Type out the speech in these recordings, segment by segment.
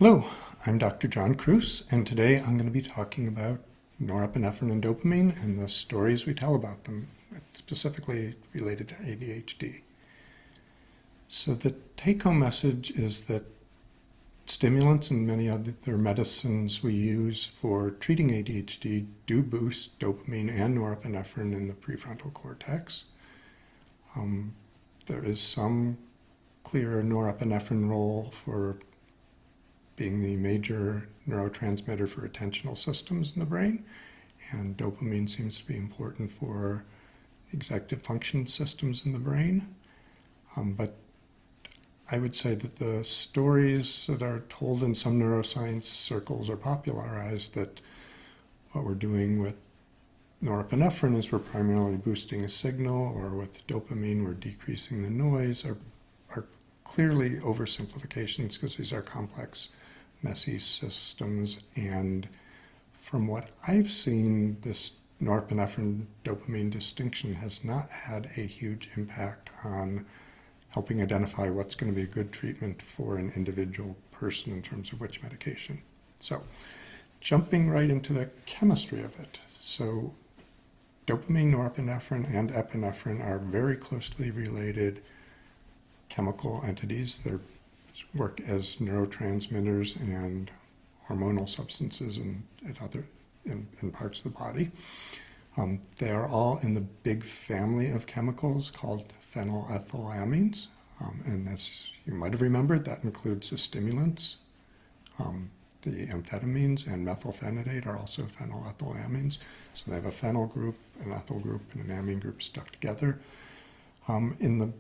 Hello, I'm Dr. John Kruse, and today I'm going to be talking about norepinephrine and dopamine and the stories we tell about them, specifically related to ADHD. So the take-home message is that stimulants and many other medicines we use for treating ADHD do boost dopamine and norepinephrine in the prefrontal cortex. There is some clear norepinephrine role for being the major neurotransmitter for attentional systems in the brain, and dopamine seems to be important for executive function systems in the brain. But I would say that the stories that are told in some neuroscience circles are popularized that what we're doing with norepinephrine is we're primarily boosting a signal, or with dopamine we're decreasing the noise, are clearly oversimplifications because these are complex, messy systems. And from what I've seen, this norepinephrine dopamine distinction has not had a huge impact on helping identify what's going to be a good treatment for an individual person in terms of which medication. So jumping right into the chemistry of it. So dopamine, norepinephrine, and epinephrine are very closely related chemical entities. They work as neurotransmitters and hormonal substances in parts of the body. They are all in the big family of chemicals called phenylethylamines. And as you might have remembered, that includes the stimulants. The amphetamines and methylphenidate are also phenylethylamines. So they have a phenyl group, an ethyl group, and an amine group stuck together. In the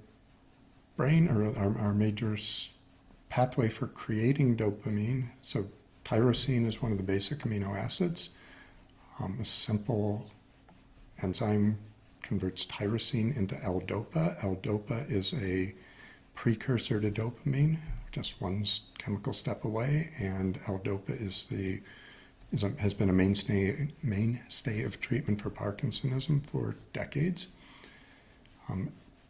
brain, or our major pathway for creating dopamine, so tyrosine is one of the basic amino acids. A simple enzyme converts tyrosine into L-DOPA. L-DOPA is a precursor to dopamine, just one chemical step away, and L-DOPA has been a mainstay of treatment for Parkinsonism for decades.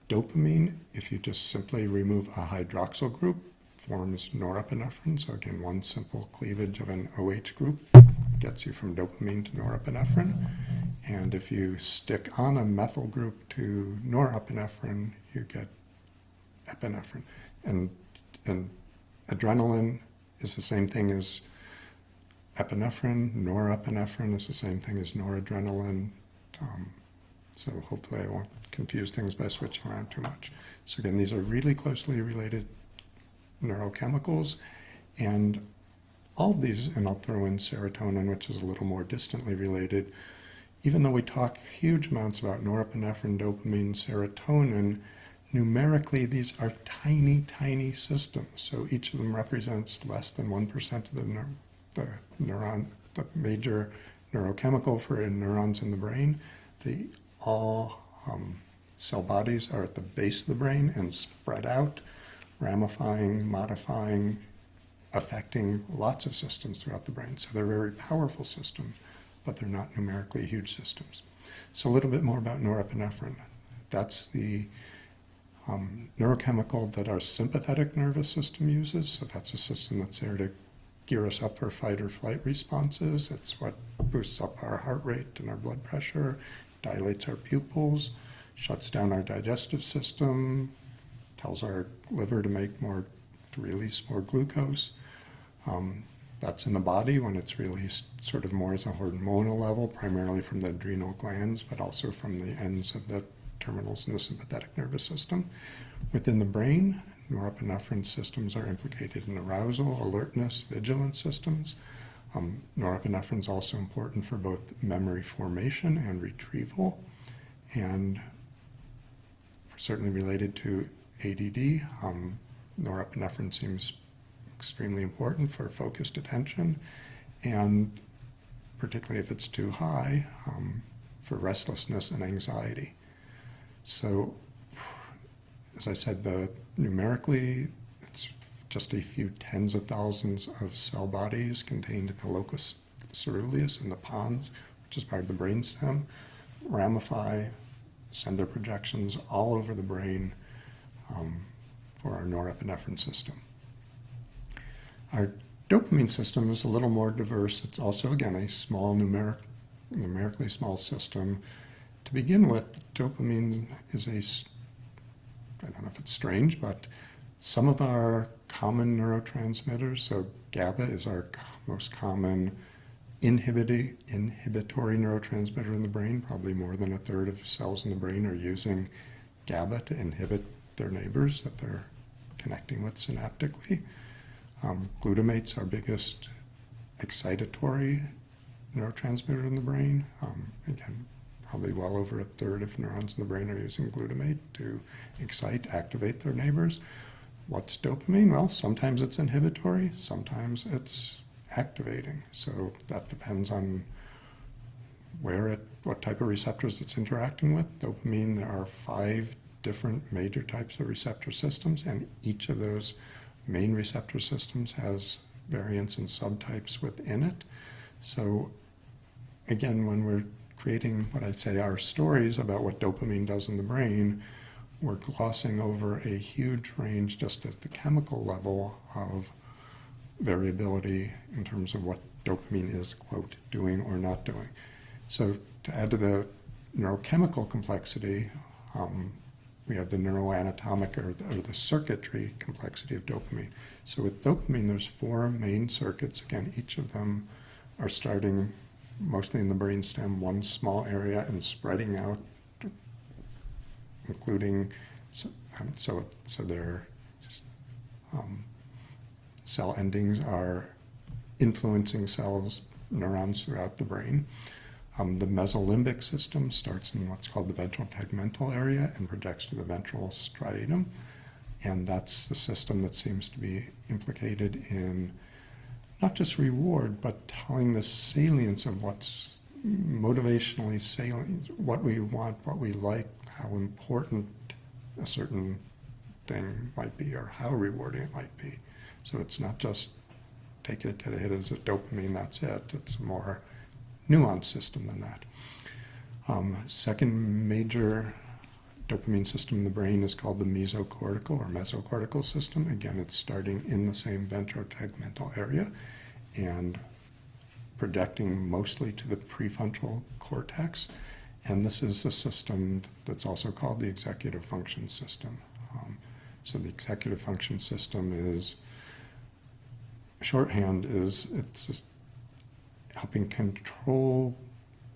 Dopamine, if you just simply remove a hydroxyl group, forms norepinephrine. So again, one simple cleavage of an OH group gets you from dopamine to norepinephrine. And if you stick on a methyl group to norepinephrine, you get epinephrine. And adrenaline is the same thing as epinephrine. Norepinephrine is the same thing as noradrenaline. So hopefully I won't confuse things by switching around too much. So again, these are really closely related neurochemicals, and all of these, and I'll throw in serotonin, which is a little more distantly related. Even though we talk huge amounts about norepinephrine, dopamine, serotonin, numerically these are tiny, tiny systems. So each of them represents less than 1% of the major neurochemical for neurons in the brain. All cell bodies are at the base of the brain and spread out, ramifying, modifying, affecting lots of systems throughout the brain. So they're very powerful systems, but they're not numerically huge systems. So a little bit more about norepinephrine. That's the neurochemical that our sympathetic nervous system uses. So that's a system that's there to gear us up for fight or flight responses. It's what boosts up our heart rate and our blood pressure, dilates our pupils, shuts down our digestive system, tells our liver to release more glucose. That's in the body when it's released sort of more as a hormonal level, primarily from the adrenal glands, but also from the ends of the terminals in the sympathetic nervous system. Within the brain, norepinephrine systems are implicated in arousal, alertness, vigilance systems. Norepinephrine is also important for both memory formation and retrieval, and certainly related to ADD. Norepinephrine seems extremely important for focused attention, and particularly if it's too high, for restlessness and anxiety. So, as I said, numerically, it's just a few tens of thousands of cell bodies contained in the locus ceruleus in the pons, which is part of the brainstem, ramify, send their projections all over the brain for our norepinephrine system. Our dopamine system is a little more diverse. It's also, again, a small, numerically small system. To begin with, dopamine is I don't know if it's strange, but some of our common neurotransmitters, so GABA is our most common inhibitory neurotransmitter in the brain. Probably more than a third of cells in the brain are using GABA to inhibit their neighbors that they're connecting with synaptically. Glutamate's our biggest excitatory neurotransmitter in the brain. Again, probably well over a third of neurons in the brain are using glutamate to activate their neighbors. What's dopamine? Well, sometimes it's inhibitory, sometimes it's activating. So that depends on what type of receptors it's interacting with. Dopamine, there are 5 different major types of receptor systems, and each of those main receptor systems has variants and subtypes within it. So again, when we're creating what I'd say are stories about what dopamine does in the brain, we're glossing over a huge range just at the chemical level of variability in terms of what dopamine is, quote, doing or not doing. So to add to the neurochemical complexity, we have the neuroanatomic or the circuitry complexity of dopamine. So with dopamine, there's 4 main circuits. Again, each of them are starting mostly in the brainstem, one small area, and spreading out, including, so their cell endings are influencing neurons throughout the brain. The mesolimbic system starts in what's called the ventral tegmental area and projects to the ventral striatum. And that's the system that seems to be implicated in not just reward, but telling the salience of what's motivationally salient, what we want, what we like, how important a certain thing might be, or how rewarding it might be. So it's not just take it, get a hit as a dopamine, that's it. It's a more nuanced system than that. Second major dopamine system in the brain is called the mesocortical system. Again, it's starting in the same ventrotegmental area and projecting mostly to the prefrontal cortex. And this is the system that's also called the executive function system. So the executive function system is, shorthand is, it's just helping control,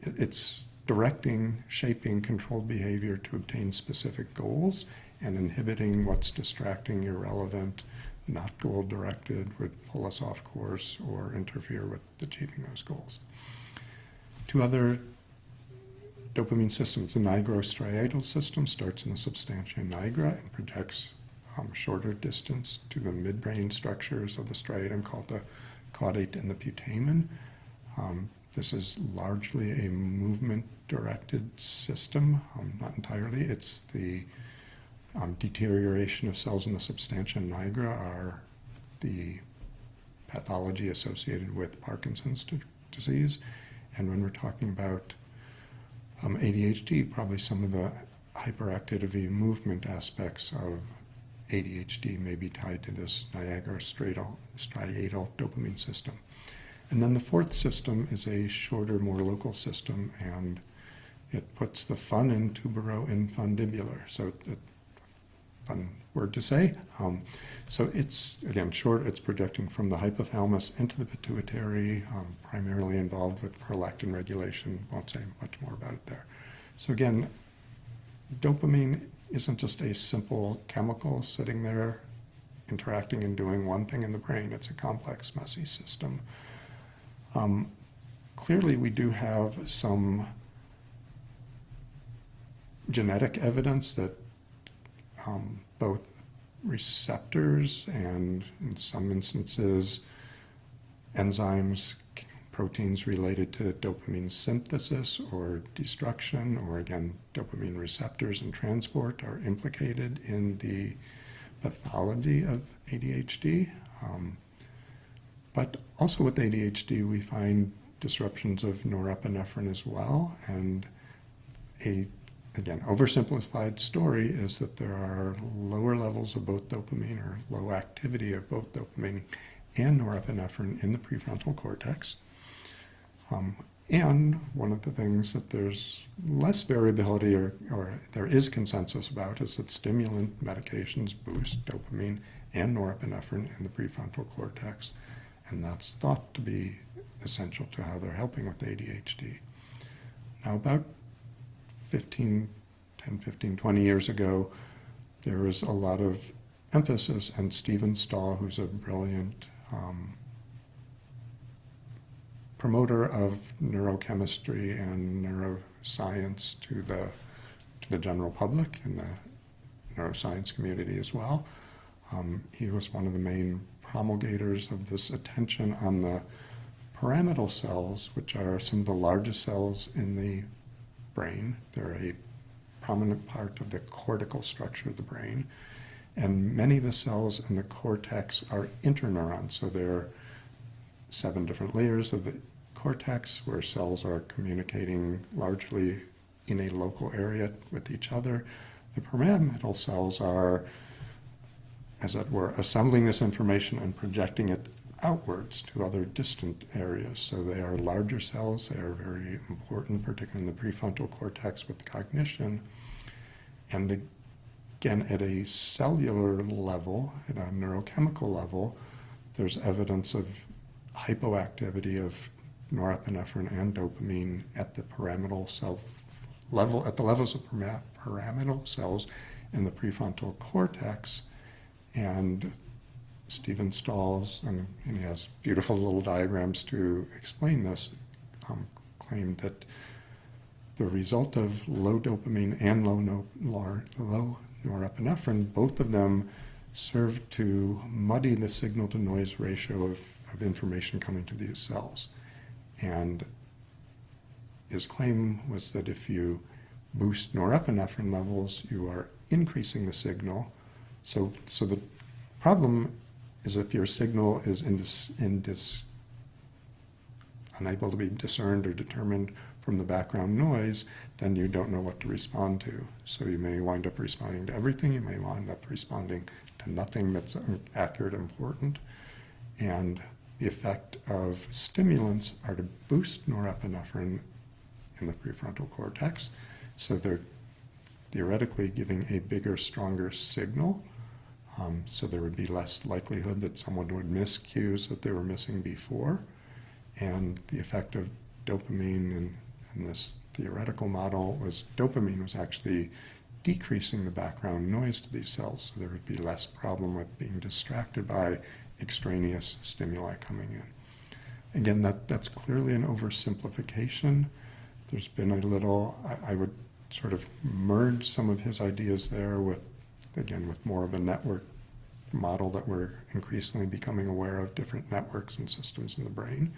it's directing, shaping controlled behavior to obtain specific goals and inhibiting what's distracting, irrelevant, not goal-directed, would pull us off course or interfere with achieving those goals. 2 other dopamine systems, the nigrostriatal system starts in the substantia nigra and projects shorter distance to the midbrain structures of the striatum called the caudate and the putamen. This is largely a movement-directed system, not entirely. It's the deterioration of cells in the substantia nigra are the pathology associated with Parkinson's disease. And when we're talking about ADHD, probably some of the hyperactivity movement aspects of ADHD may be tied to this nigrostriatal dopamine system. And then the 4th system is a shorter, more local system, and it puts the fun in tuberoinfundibular. So fun word to say. So it's, again, short. It's projecting from the hypothalamus into the pituitary, primarily involved with prolactin regulation. Won't say much more about it there. So again, dopamine isn't just a simple chemical sitting there interacting and doing one thing in the brain. It's a complex, messy system. Clearly, we do have some genetic evidence that both receptors and, in some instances, enzymes, proteins related to dopamine synthesis or destruction, or again, dopamine receptors and transport are implicated in the pathology of ADHD. But also with ADHD, we find disruptions of norepinephrine as well. And again, oversimplified story is that there are lower levels of both dopamine or low activity of both dopamine and norepinephrine in the prefrontal cortex. And one of the things that there's less variability or there is consensus about is that stimulant medications boost dopamine and norepinephrine in the prefrontal cortex, and that's thought to be essential to how they're helping with ADHD. Now, about 10, 15, 20 years ago, there was a lot of emphasis, and Stephen Stahl, who's a brilliant promoter of neurochemistry and neuroscience to the general public and the neuroscience community as well. He was one of the main promulgators of this attention on the pyramidal cells, which are some of the largest cells in the brain. They're a prominent part of the cortical structure of the brain. And many of the cells in the cortex are interneurons, so there are 7 different layers of the cortex where cells are communicating largely in a local area with each other. The pyramidal cells are, as it were, assembling this information and projecting it outwards to other distant areas. So they are larger cells. They are very important, particularly in the prefrontal cortex with cognition. And again, at a cellular level, at a neurochemical level, there's evidence of hypoactivity of norepinephrine and dopamine at the pyramidal cell level, at the levels of pyramidal cells in the prefrontal cortex. And Stephen Stahl's, and he has beautiful little diagrams to explain this, claimed that the result of low dopamine and low norepinephrine, both of them serve to muddy the signal-to-noise ratio of information coming to these cells. And his claim was that if you boost norepinephrine levels, you are increasing the signal. So the problem is if your signal is unable to be discerned or determined from the background noise, then you don't know what to respond to. So you may wind up responding to everything. You may wind up responding to nothing that's accurate, important. And the effect of stimulants are to boost norepinephrine in the prefrontal cortex. So they're theoretically giving a bigger, stronger signal. So there would be less likelihood that someone would miss cues that they were missing before. And the effect of dopamine in this theoretical model was dopamine was actually decreasing the background noise to these cells, so there would be less problem with being distracted by extraneous stimuli coming in. Again, that's clearly an oversimplification. There's been a little, I would sort of merge some of his ideas there with more of a network model that we're increasingly becoming aware of different networks and systems in the brain.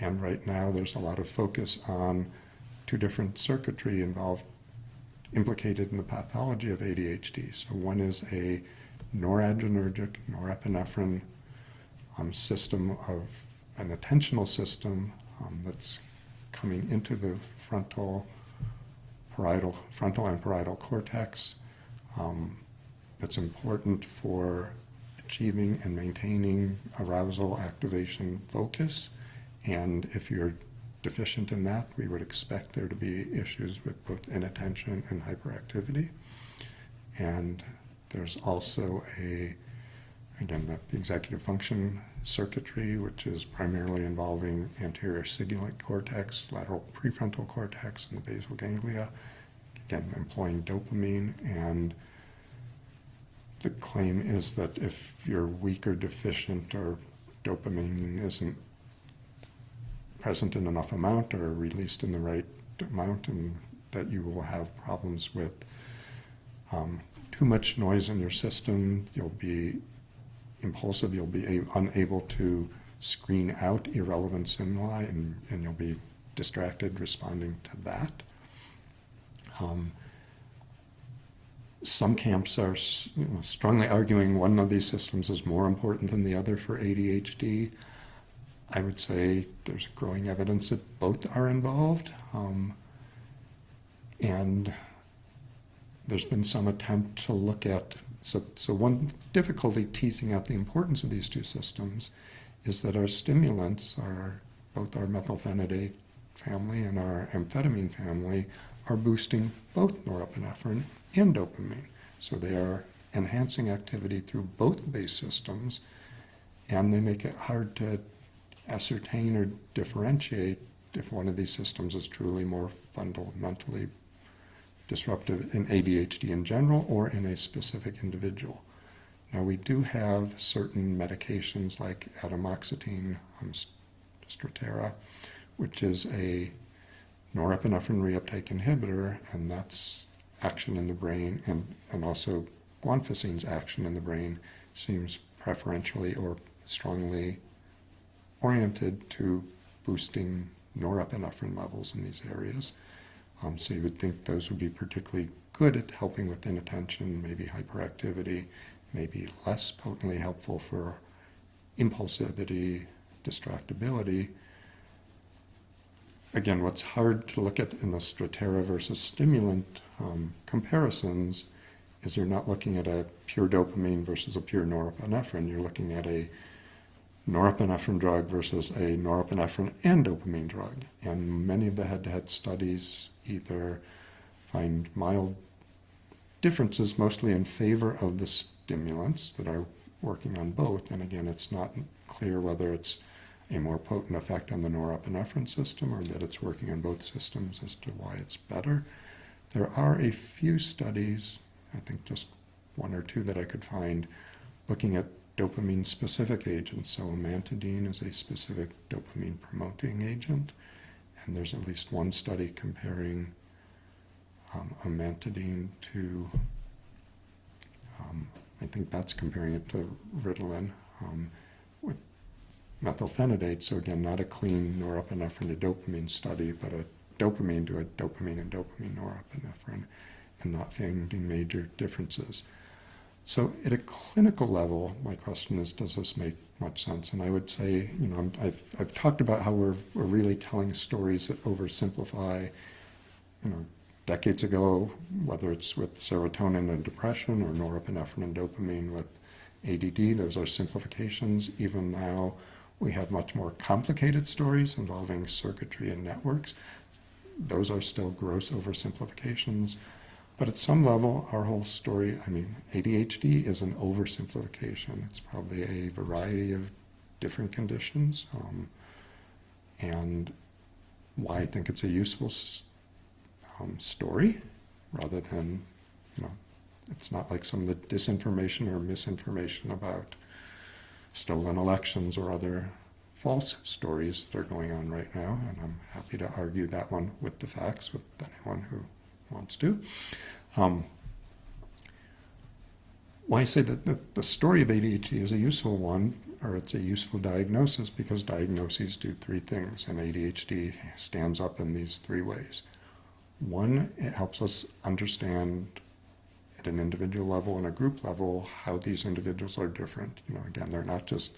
And right now there's a lot of focus on 2 different circuitry implicated in the pathology of ADHD. So one is a noradrenergic, norepinephrine system of an attentional system that's coming into the frontal and parietal cortex that's important for achieving and maintaining arousal, activation, focus. And if you're deficient in that, we would expect there to be issues with both inattention and hyperactivity. And there's also the executive function circuitry, which is primarily involving anterior cingulate cortex, lateral prefrontal cortex, and the basal ganglia, again, employing dopamine. And the claim is that if you're weak or deficient or dopamine isn't present in enough amount or released in the right amount, and that you will have problems with too much noise in your system. You'll be impulsive, you'll be unable to screen out irrelevant stimuli, and you'll be distracted responding to that. Some camps are strongly arguing one of these systems is more important than the other for ADHD. I would say there's growing evidence that both are involved, and there's been some attempt to look at So one difficulty teasing out the importance of these two systems is that our stimulants are both our methylphenidate family and our amphetamine family are boosting both norepinephrine and dopamine. So they are enhancing activity through both of these systems, and they make it hard to ascertain or differentiate if one of these systems is truly more fundamentally disruptive in ADHD in general or in a specific individual. Now, we do have certain medications like atomoxetine, Strattera, which is a norepinephrine reuptake inhibitor, and that's action in the brain, and also guanfacine's action in the brain seems preferentially or strongly oriented to boosting norepinephrine levels in these areas. So you would think those would be particularly good at helping with inattention, maybe hyperactivity, maybe less potently helpful for impulsivity, distractibility. Again, what's hard to look at in the Strattera versus stimulant comparisons is you're not looking at a pure dopamine versus a pure norepinephrine. You're looking at a norepinephrine drug versus a norepinephrine and dopamine drug. And many of the head-to-head studies either find mild differences, mostly in favor of the stimulants that are working on both. And again, it's not clear whether it's a more potent effect on the norepinephrine system or that it's working on both systems as to why it's better. There are a few studies, I think just one or two that I could find, looking at dopamine-specific agents. So amantadine is a specific dopamine-promoting agent, and there's at least one study comparing amantadine to, I think that's comparing it to Ritalin with methylphenidate. So again, not a clean norepinephrine to dopamine study, but a dopamine to a dopamine and dopamine norepinephrine, and not finding major differences. So at a clinical level, my question is, does this make much sense? And I would say, I've talked about how we're really telling stories that oversimplify, decades ago, whether it's with serotonin and depression or norepinephrine and dopamine with ADD, those are simplifications. Even now, we have much more complicated stories involving circuitry and networks. Those are still gross oversimplifications. But at some level, our whole story, ADHD is an oversimplification. It's probably a variety of different conditions. And why I think it's a useful story, rather than, it's not like some of the disinformation or misinformation about stolen elections or other false stories that are going on right now. And I'm happy to argue that one with the facts with anyone who wants to. Why I say that the story of ADHD is a useful one, or it's a useful diagnosis, because diagnoses do three things, and ADHD stands up in these three ways. One, it helps us understand at an individual level and a group level how these individuals are different. Again, they're not just,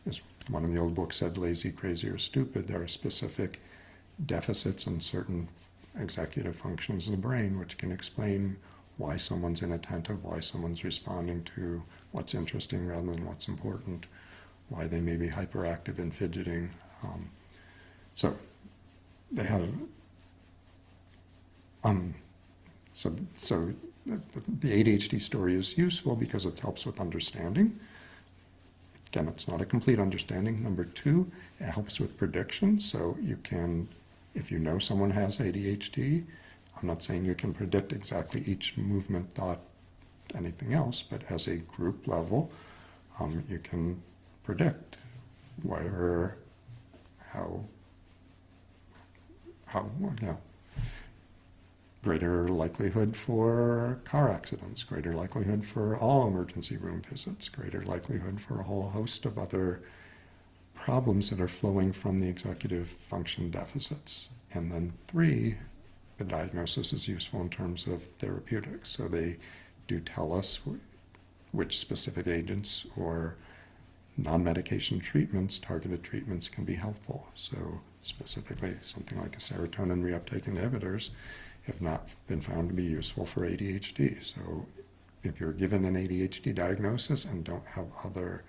as one of the old books said, lazy, crazy, or stupid. There are specific deficits in certain executive functions of the brain which can explain why someone's inattentive, why someone's responding to what's interesting rather than what's important, why they may be hyperactive and fidgeting. So they have so the ADHD story is useful because it helps with understanding. Again, it's not a complete understanding. Number two, it helps with prediction. So you can, if you know someone has ADHD, I'm not saying you can predict exactly each movement, thought, anything else, but as a group level, you can predict where, how, greater likelihood for car accidents, greater likelihood for all emergency room visits, greater likelihood for a whole host of other problems that are flowing from the executive function deficits. And then three, the diagnosis is useful in terms of therapeutics. So they do tell us which specific agents or non-medication treatments, targeted treatments, can be helpful. So specifically, something like a serotonin reuptake inhibitors have not been found to be useful for ADHD. So if you're given an ADHD diagnosis and don't have other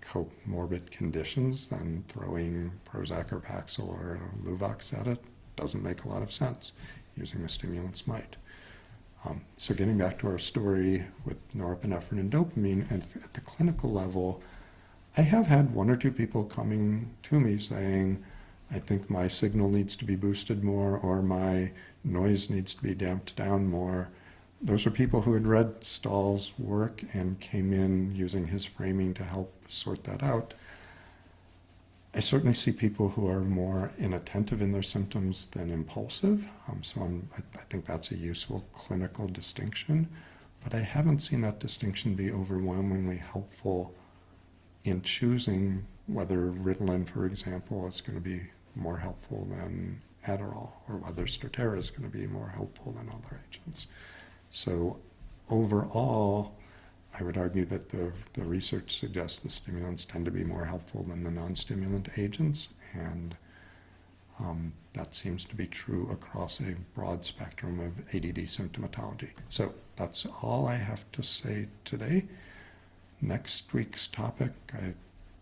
comorbid conditions, then throwing Prozac or Paxil or Luvox at it doesn't make a lot of sense. Using the stimulants might. So getting back to our story with norepinephrine and dopamine, and at the clinical level, I have had one or two people coming to me saying, I think my signal needs to be boosted more, or my noise needs to be damped down more. Those are people who had read Stahl's work and came in using his framing to help sort that out. I certainly see people who are more inattentive in their symptoms than impulsive, I think that's a useful clinical distinction, but I haven't seen that distinction be overwhelmingly helpful in choosing whether Ritalin, for example, is going to be more helpful than Adderall, or whether Strattera is going to be more helpful than other agents. So overall, I would argue that the research suggests the stimulants tend to be more helpful than the non-stimulant agents, and that seems to be true across a broad spectrum of ADD symptomatology. So that's all I have to say today. Next week's topic, I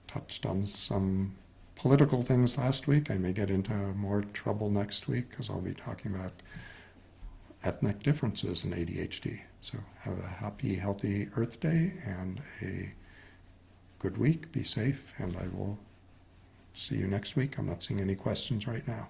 touched on some political things last week. I may get into more trouble next week because I'll be talking about ethnic differences in ADHD. So have a happy, healthy Earth Day and a good week. Be safe, and I will see you next week. I'm not seeing any questions right now.